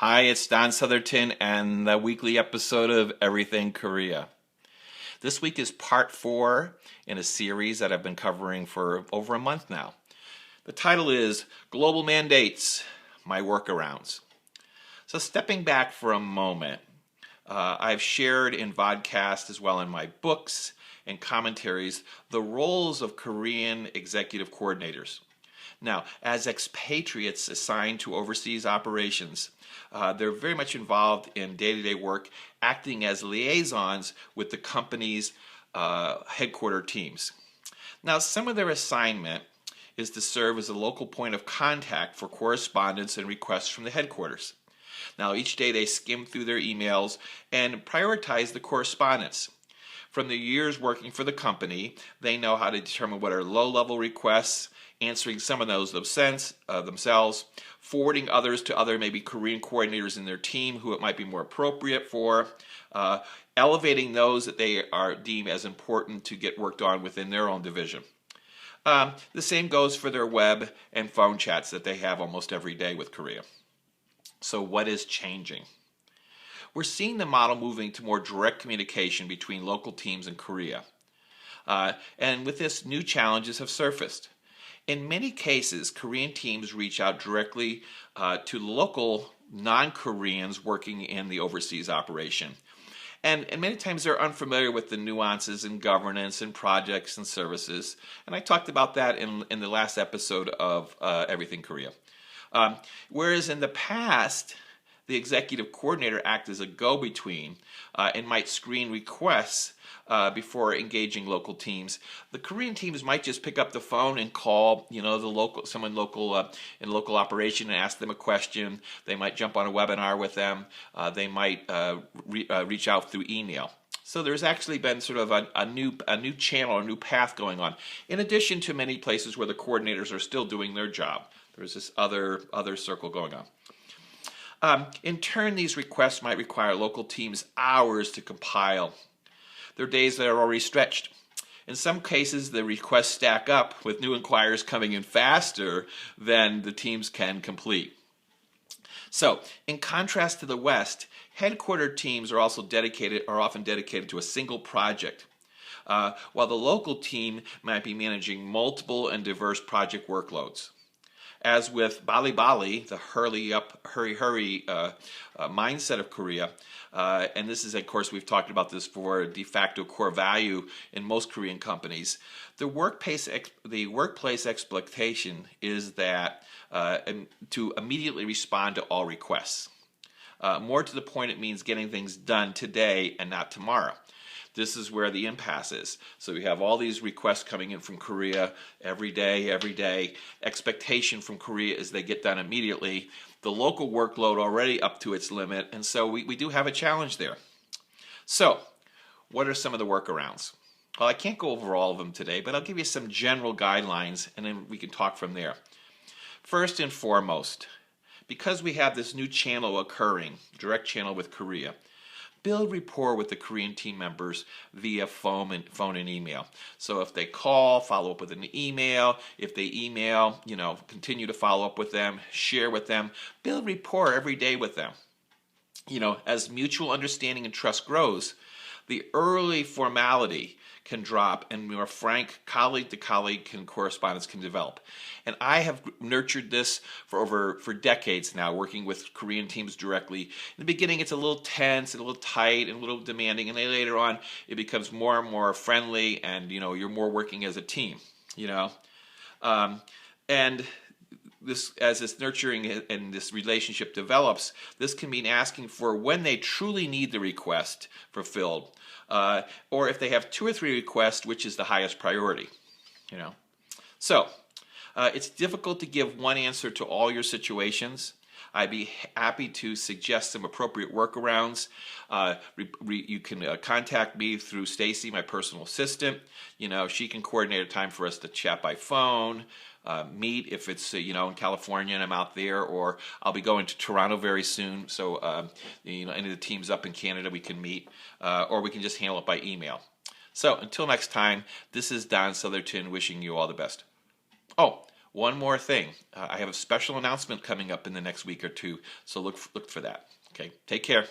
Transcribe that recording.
Hi, it's Don Southerton and the weekly episode of Everything Korea. This week is part 4 in a series that I've been covering for over a month now. The title is Global Mandates, My Workarounds. So stepping back for a moment, I've shared in vodcast as well in my books and commentaries the roles of Korean executive coordinators. Now, as expatriates assigned to overseas operations, they're very much involved in day-to-day work, acting as liaisons with the company's headquarter teams. Now, some of their assignment is to serve as a local point of contact for correspondence and requests from the headquarters. Now, each day they skim through their emails and prioritize the correspondence. From their years working for the company, they know how to determine what are low-level requests, answering some of those themselves, forwarding others to other maybe Korean coordinators in their team who it might be more appropriate for, elevating those that they are deemed as important to get worked on within their own division. The same goes for their web and phone chats that they have almost every day with Korea. So what is changing? We're seeing the model moving to more direct communication between local teams in Korea. And with this, new challenges have surfaced. In many cases, Korean teams reach out directly to local non-Koreans working in the overseas operation. And many times they're unfamiliar with the nuances in governance and projects and services. And I talked about that in the last episode of Everything Korea. Whereas in the past, the executive coordinator acts as a go-between and might screen requests before engaging local teams. The Korean teams might just pick up the phone and call, someone local in local operation and ask them a question. They might jump on a webinar with them. They might reach out through email. So there's actually been sort of a new channel, a new path going on. In addition to many places where the coordinators are still doing their job, there's this other circle going on. In turn, these requests might require local teams hours to compile. There are days that are already stretched. In some cases, the requests stack up with new inquiries coming in faster than the teams can complete. So, in contrast to the West, headquarter teams are often dedicated to a single project, while the local team might be managing multiple and diverse project workloads. As with balli, the hurry hurry mindset of Korea, and this is, of course, we've talked about this for de facto core value in most Korean companies. The workplace expectation is that to immediately respond to all requests. More to the point, it means getting things done today and not tomorrow. This is where the impasse is. So we have all these requests coming in from Korea every day. Expectation from Korea is they get done immediately. The local workload already up to its limit, and so we do have a challenge there. So, what are some of the workarounds? Well, I can't go over all of them today, but I'll give you some general guidelines, and then we can talk from there. First and foremost, because we have this new channel occurring, direct channel with Korea, build rapport with the Korean team members via phone and email. So if they call, follow up with an email. If they email, continue to follow up with them, share with them. Build rapport every day with them. As mutual understanding and trust grows, the early formality can drop and more frank colleague-to-colleague correspondence can develop. And I have nurtured this for decades now, working with Korean teams directly. In the beginning, it's a little tense, and a little tight, and a little demanding, and then later on, it becomes more and more friendly, and you're more working as a team. And this, as this nurturing and this relationship develops, this can mean asking for when they truly need the request fulfilled, or if they have 2 or 3 requests, which is the highest priority. So it's difficult to give one answer to all your situations. I'd be happy to suggest some appropriate workarounds. You can contact me through Stacy, my personal assistant. She can coordinate a time for us to chat by phone, meet if it's in California and I'm out there, or I'll be going to Toronto very soon. So any of the teams up in Canada we can meet, or we can just handle it by email. So until next time, this is Don Southerton wishing you all the best. Oh, One more thing. I have a special announcement coming up in the next week or two, so look for that. Okay, take care.